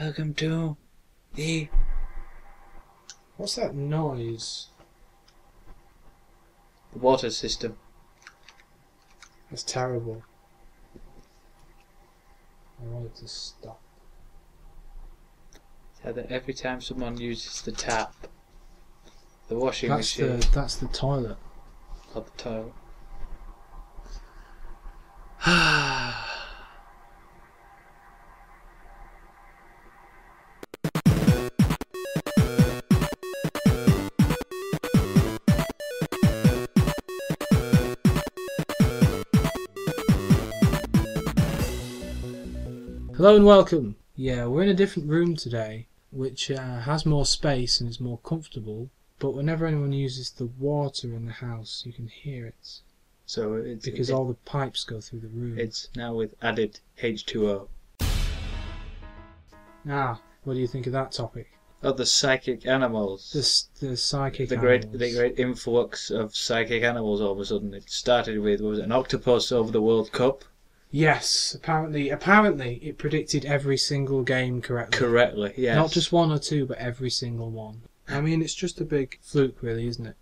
Welcome to the... What's that noise? The water system. That's terrible. I want it to stop. So that every time someone uses the tap, the washing machine... That's the toilet. Or the toilet. Hello and welcome. Yeah, we're in a different room today, which has more space and is more comfortable, but whenever anyone uses the water in the house, you can hear it. So it's... Because all the pipes go through the room. It's now with added H2O. Now, what do you think of that topic? Oh, the psychic animals. The psychic The animals. great influx of psychic animals all of a sudden. It started with, what was it, an octopus over the World Cup? Yes, apparently it predicted every single game correctly. Correctly, yes. Not just one or two, but every single one. I mean, it's just a big fluke, really, isn't it?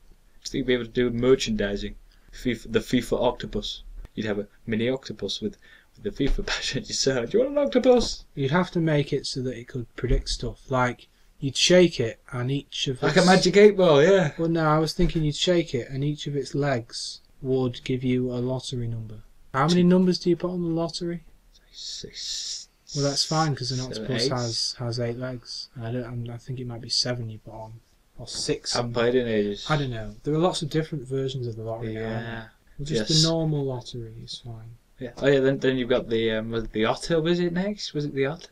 I think you'd be able to do merchandising. The FIFA octopus. You'd have a mini octopus with the FIFA badge at your side. Do you want an octopus? You'd have to make it so that it could predict stuff. Like, you'd shake it, and each of Like a magic 8-ball, yeah. Well, no, I was thinking you'd shake it, and each of its legs would give you a lottery number. How many numbers do you put on the lottery? 6. Well, that's fine because an 7, octopus 8. has 8 legs. I think it might be 7 you put on, or 6. I haven't played in ages. I don't know. There are lots of different versions of the lottery. Yeah. Well, just Yes. the normal lottery is fine. Yeah. Oh yeah. Then you've got was it the otter? Was it next? Was it the otter?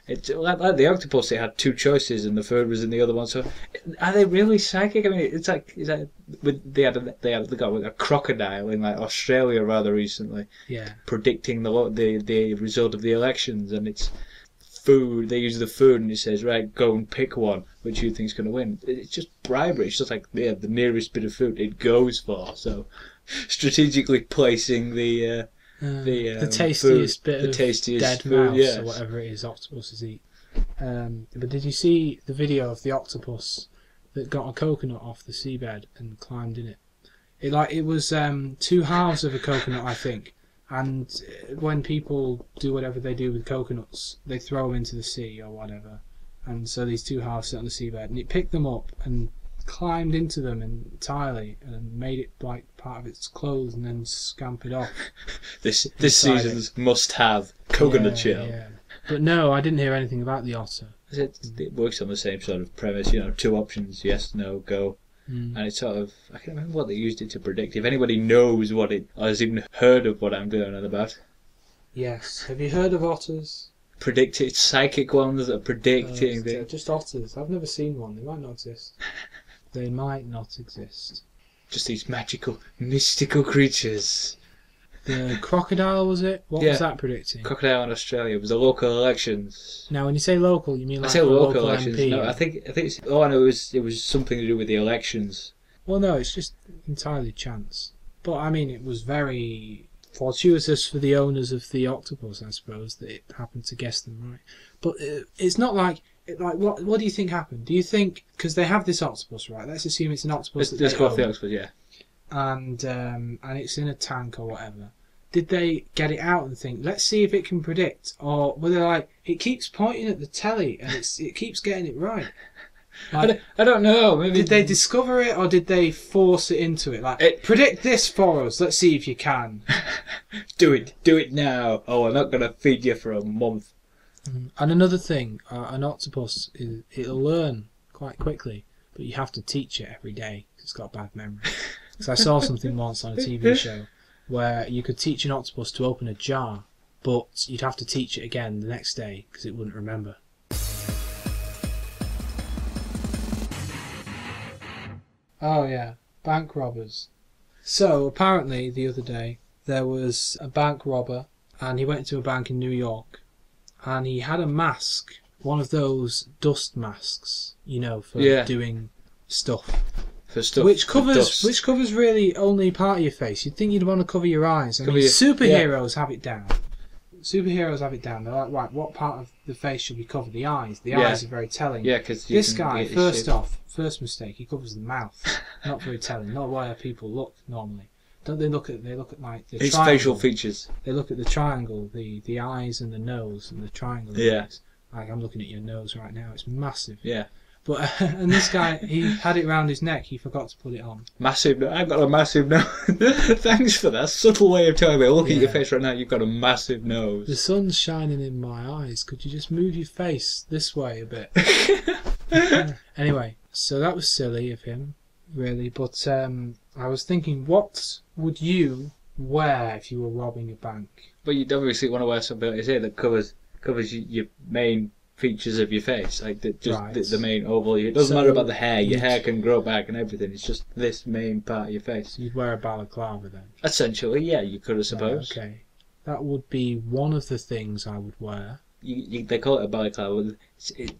It's like the octopus. It had 2 choices, and the third was in the other one. So, are they really psychic? I mean, it's like they got a crocodile in like Australia rather recently, Yeah. predicting the result of the elections, and it's food. They use the food, and it says, right, go and pick one, which you think's going to win. It's just bribery. It's just like the nearest bit of food it goes for. So, strategically placing the tastiest food, bit the of tastiest dead food, mouse yes. or whatever it is octopuses eat. But did you see the video of the octopus that got a coconut off the seabed and climbed in it? It was 2 halves of a coconut, I think. And when people do whatever they do with coconuts, they throw them into the sea or whatever. And so these 2 halves sit on the seabed, and it picked them up and climbed into them entirely and made it like part of its clothes and then scampered off. This season's must-have coconut shell. Yeah. But no, I didn't hear anything about the otter. It works on the same sort of premise, 2 options, yes, no, go. Mm. And it's sort of, I can't remember what they used it to predict. If anybody knows what it, or has even heard of what I'm going on about. Yes. Have you heard of otters? Predicted psychic ones that are predicting They're just otters. I've never seen one. They might not exist. They might not exist. Just these magical, mystical creatures. The crocodile, was it? What was that predicting? Crocodile in Australia. It was the local elections. Now, when you say local, you mean like I say a local elections. MP? No, I think it's. Oh, I know. It was something to do with the elections. Well, no, it's just entirely chance. But I mean, it was very fortuitous for the owners of the octopus, I suppose, that it happened to guess them right. But it's not like what do you think happened? Do you think because they have this octopus, right? Let's assume it's an octopus. Let's go off the octopus, yeah. And it's in a tank or whatever. Did they get it out and think, let's see if it can predict, or were they like, it keeps pointing at the telly and it keeps getting it right? Like, I don't know. Maybe did they discover it or did they force it into it? Like, predict this for us. Let's see if you can. Do it now. Oh, I'm not gonna feed you for a month. And another thing, an octopus it'll learn quite quickly, but you have to teach it every day because it's got bad memory. Because I saw something once on a TV show where you could teach an octopus to open a jar, but you'd have to teach it again the next day because it wouldn't remember. Oh yeah, bank robbers. So apparently the other day there was a bank robber and he went into a bank in New York and he had a mask, one of those dust masks, for doing stuff. For stuff. Which covers really only part of your face. You'd think you'd want to cover your eyes. I mean, superheroes have it down. superheroes have it down. They're like, right, what part of the face should we cover? The eyes. The Yeah. eyes are very telling. Yeah, because This guy, first mistake, he covers the mouth. Not very telling. Not where people look normally. Don't they look at? They look at like the his triangle. facial features. They look at the triangle, the eyes and the nose and the triangle. Yeah. Like I'm looking at your nose right now. It's massive. Yeah. But and this guy, he had it round his neck. He forgot to put it on. Massive. I've got a massive nose. Thanks for that subtle way of telling me. Look at your Yeah. face right now. You've got a massive The nose. sun's shining in my eyes. Could you just move your face this way a bit? Anyway, so that was silly of him, really. But I was thinking, what would you wear if you were robbing a bank? But you obviously want to wear something like you say that covers your main features of your face, like Right. the main oval. It doesn't So matter about the hair. Your you'd- hair can grow back and everything. It's just this main part of your face. So you'd wear a balaclava then? Essentially, yeah, you could, I suppose. Right, okay. That would be one of the things I would wear. They call it a balaclava.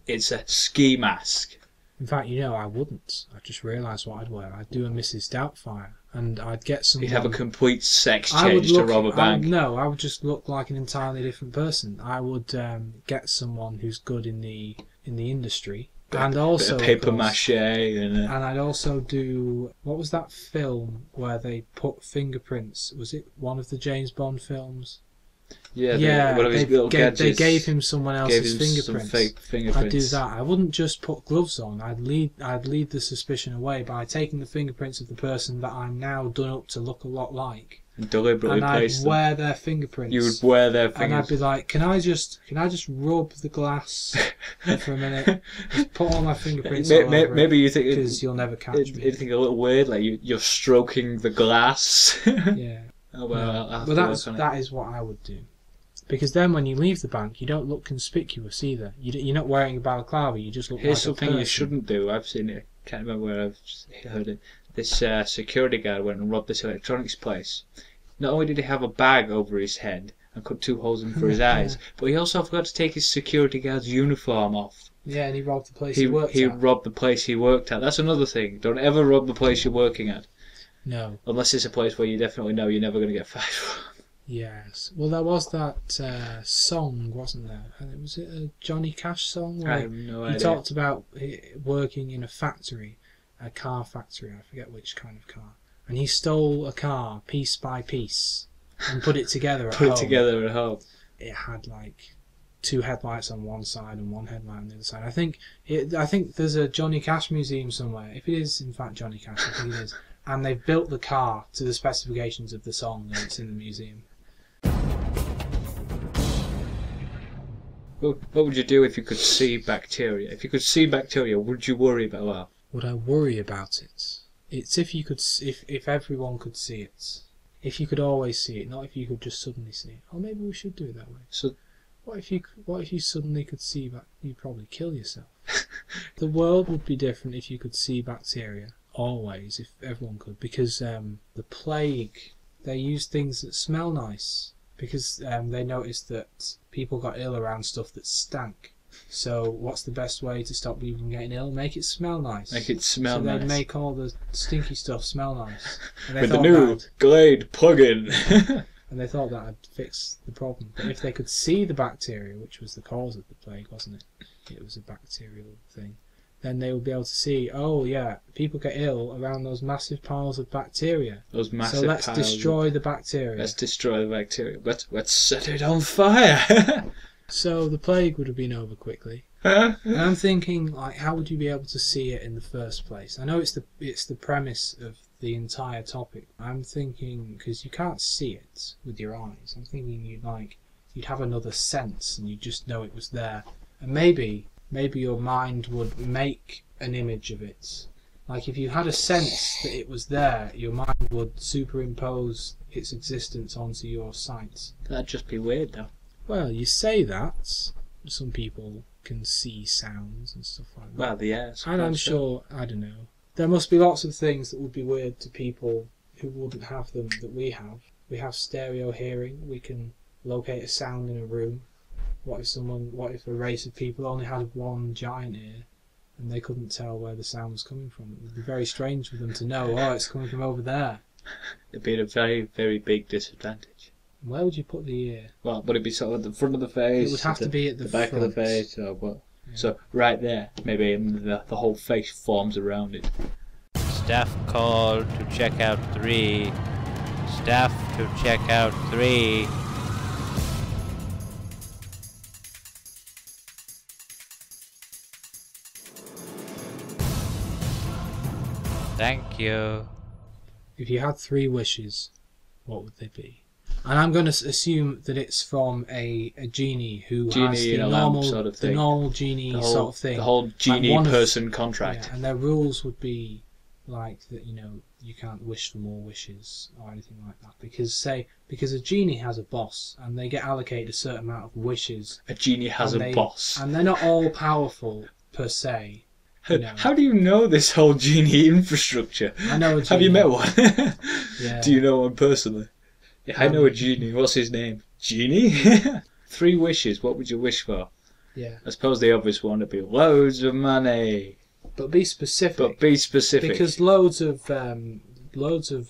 It's a ski mask. In fact, I wouldn't. I just realised what I'd wear. I'd do a Mrs. Doubtfire, and I'd get someone... You'd have a complete sex I would change to rob a bank. No, I would just look like an entirely different person. I would get someone who's good in the industry, and also Bit of paper of course, mache and and I'd also do, what was that film where they put fingerprints? Was it one of the James Bond films? one of his little gadgets. They gave him someone else's some fingerprints. fake fingerprints. I'd do that. I wouldn't just put gloves on. I'd lead the suspicion away by taking the fingerprints of the person that I'm now done up to look a lot like, And deliberately and I'd place them. wear their fingerprints. You would wear their And fingers. I'd be like, can I just rub the glass for a minute? Just put all my fingerprints all over Maybe you think because you'll never catch me. it'd think a little weird, like you're stroking the glass. Yeah. Oh well, I'll have But to work on it. that is what I would do. Because then when you leave the bank, you don't look conspicuous either. You're not wearing a balaclava, you just look Here's like a something person. you shouldn't do. I've seen it. Can't remember where I've heard it. This security guard went and robbed this electronics place. Not only did he have a bag over his head and cut 2 holes in for his eyes, but he also forgot to take his security guard's uniform off. Yeah, and he robbed the place he worked He at. robbed the place he worked at. That's another thing. Don't ever rob the place you're working at. No. Unless it's a place where you definitely know you're never going to get fired from. Yes. Well, there was that song, wasn't there? And was it a Johnny Cash song? I Where have no he idea. talked about working in a factory, a car factory. I forget which kind of car. And he stole a car piece by piece and put it together at Put home. it together at home. It had like 2 headlights on one side and 1 headlight on the other side. I think there's a Johnny Cash museum somewhere. If it is in fact Johnny Cash, I think it is. And they've built the car to the specifications of the song, and it's in the museum. What would you do if you could see bacteria? If you could see bacteria, would you worry about that? Would I worry about it? It's if you could, if everyone could see it. If you could always see it, not if you could just suddenly see it. Or maybe we should do it that way. So What if you suddenly could see that? You'd probably kill yourself. The world would be different if you could see bacteria. Always, if everyone could. Because the plague, they used things that smell nice. Because they noticed that people got ill around stuff that stank. So what's the best way to stop people from getting ill? Make it smell nice. make it smell So nice. they'd make all the stinky stuff smell nice. And they With the thought new that'd- Glade plug-in. and they thought that would fix the problem. But if they could see the bacteria, which was the cause of the plague, wasn't it? It was a bacterial thing. Then they would be able to see, oh yeah, people get ill around those massive piles of bacteria. Those massive So let's piles. destroy the bacteria. Let's destroy the bacteria. Let's set it on fire. So the plague would have been over quickly. Huh? And I'm thinking, like, how would you be able to see it in the first place? I know it's the premise of the entire topic. I'm thinking, because you can't see it with your eyes, I'm thinking you'd have another sense and you'd just know it was there. And maybe your mind would make an image of it. Like if you had a sense that it was there, your mind would superimpose its existence onto your sight. That'd just be weird, though. Well, you say that. Some people can see sounds and stuff like that. Well, yeah. And I'm sure, I don't know. There must be lots of things that would be weird to people who wouldn't have them that we have. We have stereo hearing. We can locate a sound in a room. What if a race of people only had one giant ear and they couldn't tell where the sound was coming from? It would be very strange for them to know, oh, it's coming from over there. It'd be a very, very big disadvantage. Where would you put the ear? Well, would it be sort of at the front of the face? It would have to be at the back front. of the face, or what? Yeah. So right there, maybe the whole face forms around it. Staff call to check out 3. Staff to check out 3. Thank you. If you had 3 wishes, what would they be? And I'm going to assume that it's from a genie who has the normal sort of the thing. normal genie sort of thing. The whole genie Like person contract. Yeah, and their rules would be like that. You can't wish for more wishes or anything like that because a genie has a boss and they get allocated a certain amount of wishes. A genie has a boss, and they're not all powerful per se. How do you know this whole genie infrastructure? I know a genie. Have you met one? Yeah. Do you know one personally? Yeah, I know a genie. What's his name? Genie? 3 wishes. What would you wish for? Yeah. I suppose the obvious one would be loads of money. But be specific. Because loads of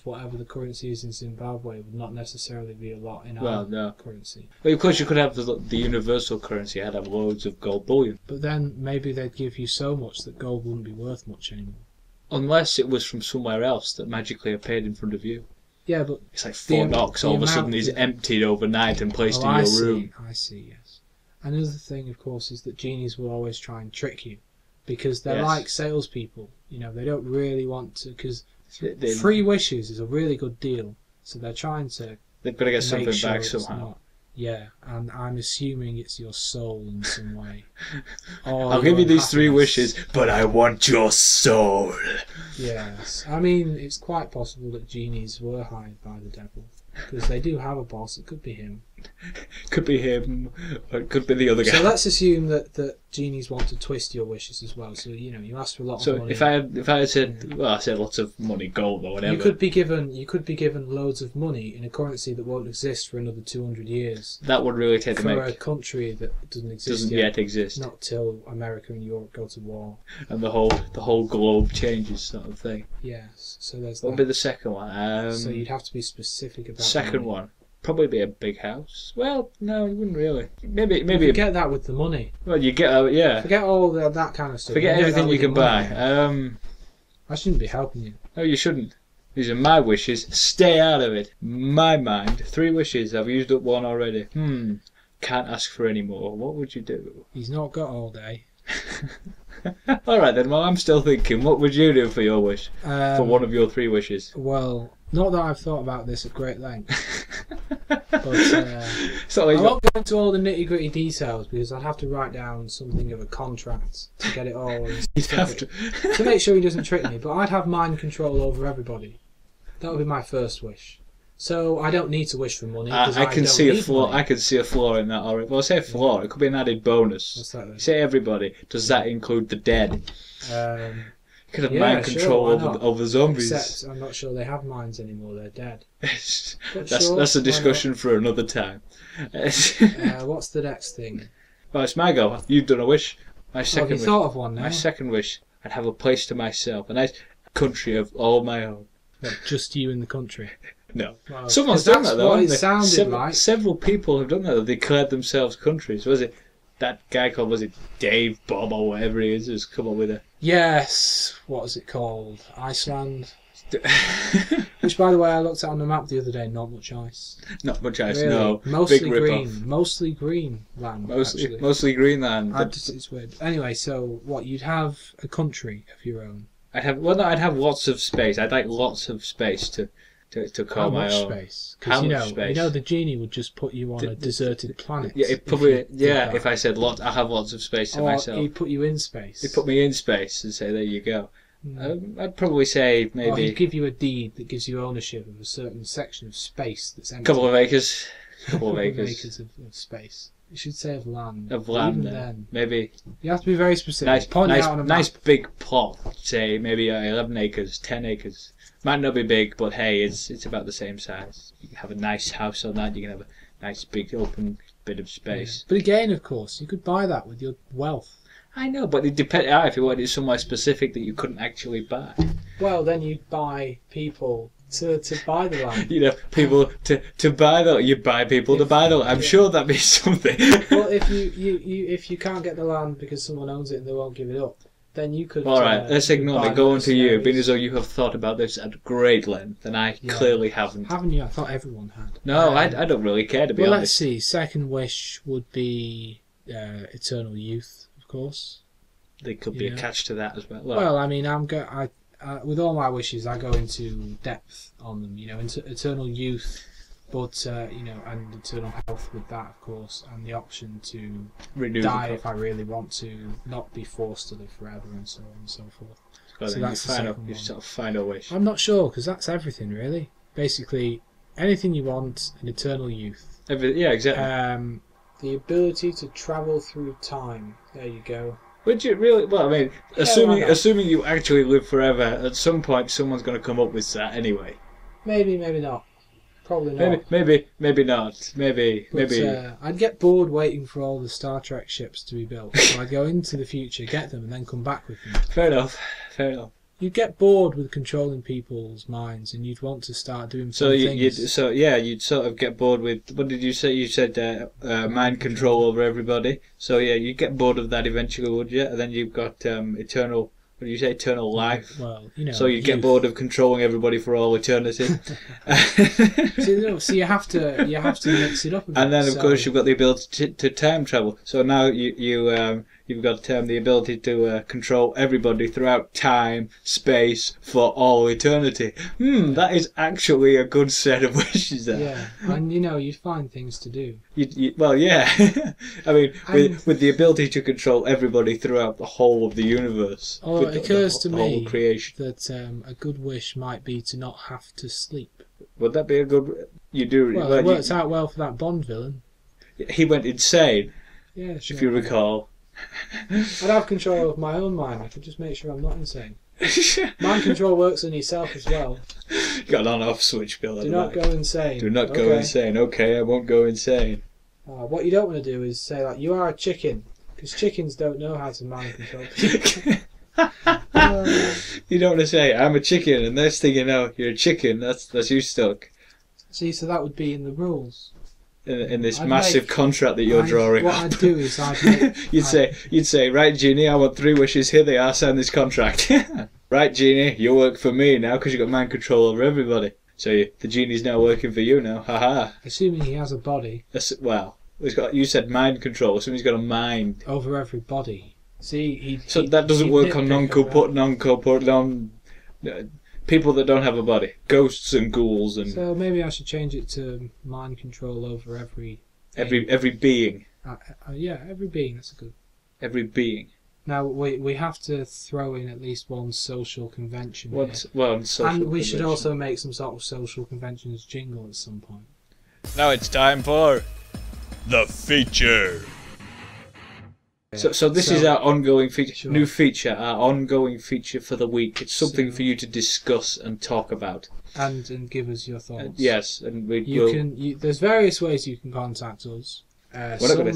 whatever the currency is in Zimbabwe would not necessarily be a lot in our currency. Well, of course, you could have the universal currency. I'd have loads of gold bullion. But then maybe they'd give you so much that gold wouldn't be worth much anymore. Unless it was from somewhere else that magically appeared in front of you. Yeah, but it's like Fort Knox. All of a sudden, is emptied overnight and placed in your room. I see. Yes. Another thing, of course, is that genies will always try and trick you, because they're like salespeople. They don't really want to, because 3 wishes is a really good deal. So they're trying to. They've got to get something back somehow. Yeah, and I'm assuming it's your soul in some way. I'll give you these 3 wishes, but I want your soul. Yes, I mean, it's quite possible that genies were hired by the devil, because they do have a boss. It could be him. Could be him, or it could be the other guy. So let's assume that genies want to twist your wishes as well. So you ask for a lot of money. So if I had said, well, I said lots of money, gold or whatever. You could be given loads of money in a currency that won't exist for another 200 years. That would really take the for a country that doesn't yet exist. Not till America and Europe go to war. And the whole globe changes, sort of thing. Yes. So there's. What would be the second one? So you'd have to be specific about. Second one. Probably be a big house. Well, no, you wouldn't really. Maybe. You forget that with the money. Well, you get Forget all that kind of stuff. Forget everything you can buy. I shouldn't be helping you. No, you shouldn't. These are my wishes. Stay out of it. My mind. 3 wishes. I've used up 1 already. Can't ask for any more. What would you do? He's not got all day. All right then. Well, I'm still thinking. What would you do for your wish? For one of your 3 wishes? Well, not that I've thought about this at great length. But I won't go into all the nitty-gritty details because I'd have to write down something of a contract to get it all to make sure he doesn't trick me. But I'd have mind control over everybody. That would be my first wish. So I don't need to wish for money. I can see a flaw. I can see a flaw in that already. Well, I say flaw. It could be an added bonus. What's that then? Say everybody. Does that include the dead? You could have mind control over zombies. Except I'm not sure they have minds anymore. They're dead. That's a discussion for another time. What's the next thing? Well, it's my go. You've done a wish. My second have you thought of one now? My second wish. I'd have a place to myself. A nice country of all my own. What, just you in the country? No. Well, Someone's done that though. It sounded like. Several people have done that. They declared themselves countries. Was it that guy called? Was it Dave, Bob, or whatever he is? Who's come up with it? Yes. What is it called? Iceland. Which, by the way, I looked at on the map the other day. Not much ice. Not much ice. Really. No. Mostly Big green. rip-off. Mostly green land. Mostly Greenland. It's weird. Anyway, so what? You'd have a country of your own. I'd have lots of space. I'd like lots of space to call my own. How much space? Because you know the genie would just put you on a deserted planet. Yeah, it probably. If I said lots, I have lots of space to myself. He'd put you in space. He'd put me in space and say, "There you go." I'd probably say maybe. Or he'd give you a deed that gives you ownership of a certain section of space that's empty. Couple of acres. Couple of acres of space. You should say of land. Of land, even then. Maybe. You have to be very specific. Nice big plot. Say maybe 11 acres, 10 acres. Might not be big, but hey, it's about the same size. You can have a nice house on that. You can have a nice big open bit of space. Yeah. But again, of course, you could buy that with your wealth. I know, but it depends. If you wanted somewhere specific that you couldn't actually buy. Well, then you'd buy people to buy the land. You know, people to buy the you buy people to buy the land. I'm sure that means something. Well, if if you can't get the land because someone owns it and they won't give it up, then you could. All right, let's ignore it. Go on to you, being as though you. you have thought about this at great length, and I clearly haven't. Haven't you? I thought everyone had. No, I don't really care, to be well, honest. let's see. Second wish would be eternal youth, of course. There could be a catch to that as well. Well, I mean, with all my wishes, I go into depth on them. You know, into eternal youth, but you know, and eternal health with that, of course, and the option to die if I really want to, not be forced to live forever, and so on and so forth. So that's you sort of find a wish. I'm not sure, because that's everything really. Basically, anything you want, an eternal youth. Yeah, exactly. The ability to travel through time. There you go. Would you really? Well, I mean, assuming you actually live forever, at some point someone's going to come up with that anyway. Maybe not. Probably not. Maybe not. Maybe. I'd get bored waiting for all the Star Trek ships to be built. So I'd go into the future, get them, and then come back with them. Fair enough. You'd get bored with controlling people's minds, and you'd want to start doing things. You'd sort of get bored with. What did you say? You said mind control over everybody. So yeah, you'd get bored of that eventually, would you? And then you've got eternal. What do you say? Eternal life. Well, you know. So you'd get bored of controlling everybody for all eternity. So you have to mix it up a bit. And then of course you've got the ability to time travel. So now you've got the ability to control everybody throughout time, space, for all eternity. That is actually a good set of wishes there. Yeah, and you know, you'd find things to do. Well, yeah. I mean, with the ability to control everybody throughout the whole of the universe. It occurs to me creation. that a good wish might be to not have to sleep. Would that be a good... You do... Well, it works out well for that Bond villain. He went insane, yeah, sure. if you recall. I'd have control of my own mind. I could just make sure I'm not insane. Mind control works on yourself as well. Got an on-off switch, Bill. Do not go insane. Do not go insane. Okay, I won't go insane. What you don't want to do is say, like, you are a chicken. Because chickens don't know how to mind control people. You don't want to say, I'm a chicken, and next thing you know, you're a chicken. That's you stuck. See, so that would be in the rules. In this massive contract that you're drawing. What I'd do is you'd say, right, Genie, I want 3 wishes. Here they are. Sign this contract. Right, Genie, you work for me now because you've got mind control over everybody. So the Genie's now working for you now. Haha. Assuming he has a body. Well, you said mind control. Assuming he's got a mind over everybody. See, that doesn't work on non-corporeal people that don't have a body, ghosts and ghouls and. So maybe I should change it to mind control over every being. Yeah, every being. That's a good. Every being. Now we have to throw in at least one social convention. And we should also make some sort of social conventions jingle at some point. Now it's time for the feature. So this is our ongoing feature, sure. New feature, our ongoing feature for the week. It's something for you to discuss and talk about. And give us your thoughts. Yes, and there's various ways you can contact us.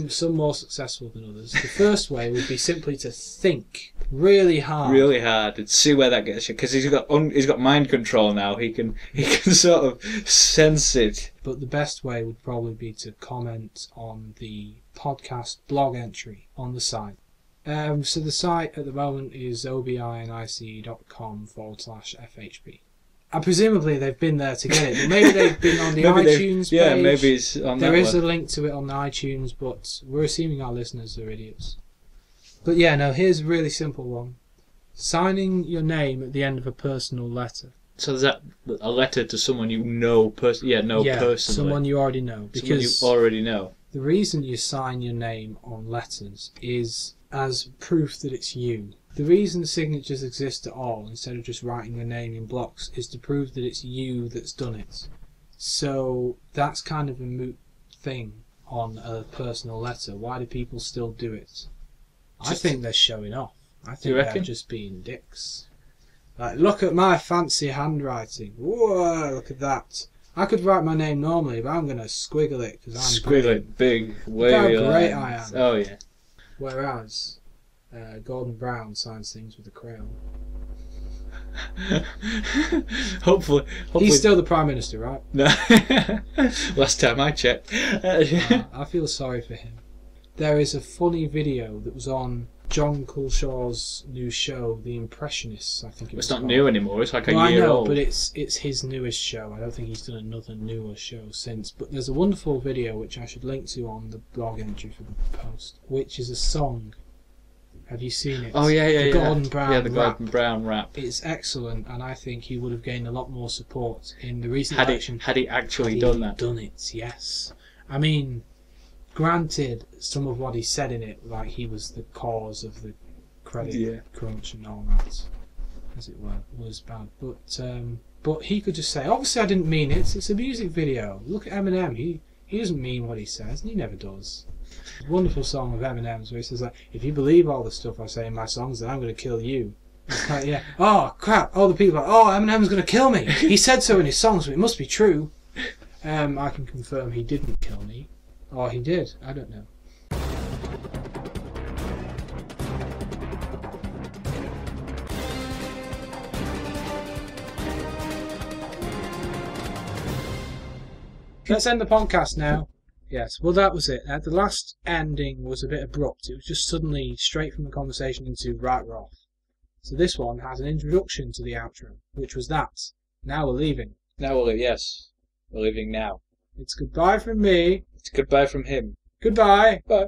Some more successful than others. The first way would be simply to think really hard, and see where that gets you. Because he's got mind control now. He can sort of sense it. But the best way would probably be to comment on the podcast blog entry on the site. So the site at the moment is obianice.com/FHP. And presumably they've been there to get it, but maybe they've been on the iTunes page. Yeah, maybe it's on there is a link to it on iTunes, but we're assuming our listeners are idiots. But yeah, no, here's a really simple one. Signing your name at the end of a personal letter. So is that a letter to someone you know personally? Someone you already know. Because someone you already know. The reason you sign your name on letters is as proof that it's you. The reason signatures exist at all, instead of just writing your name in blocks, is to prove that it's you that's done it. So that's kind of a moot thing on a personal letter. Why do people still do it? I think they're showing off. I think they're just being dicks. Like, look at my fancy handwriting. Whoa, look at that. I could write my name normally, but I'm going to squiggle it because I'm big, look how great I am. Oh yeah. Whereas Gordon Brown signs things with a crayon. hopefully, He's still the Prime Minister, right? No. Last time I checked. I feel sorry for him. There is a funny video that was on John Culshaw's new show, The Impressionists, I think it was It's not called. new anymore. It's like a Well, year I know, old. but it's his newest show. I don't think he's done another newer show since. But there's a wonderful video which I should link to on the blog entry for the post, which is a song. Have you seen it? Oh yeah, The Gordon Brown Yeah, the rap. Gordon Brown rap. It's excellent, and I think he would have gained a lot more support in the recent Had election. he actually Had he done that? done it, yes. I mean, granted, some of what he said in it, like he was the cause of the credit crunch and all that, as it were, was bad. But he could just say, obviously I didn't mean it. It's a music video. Look at Eminem. He doesn't mean what he says, and he never does. Wonderful song of Eminem's where he says, like, if you believe all the stuff I say in my songs, then I'm going to kill you. It's like, yeah. Oh crap! All the people are like, oh, Eminem's going to kill me. He said so in his songs, so it must be true. I can confirm he didn't kill me, or he did. I don't know. Let's end the podcast now. Yes, well that was it. The last ending was a bit abrupt. It was just suddenly straight from the conversation into right we're off. So this one has an introduction to the outro, which was that. Now we're leaving. Now we'll leave. Yes, we're leaving now. It's goodbye from me. It's goodbye from him. Goodbye. Bye.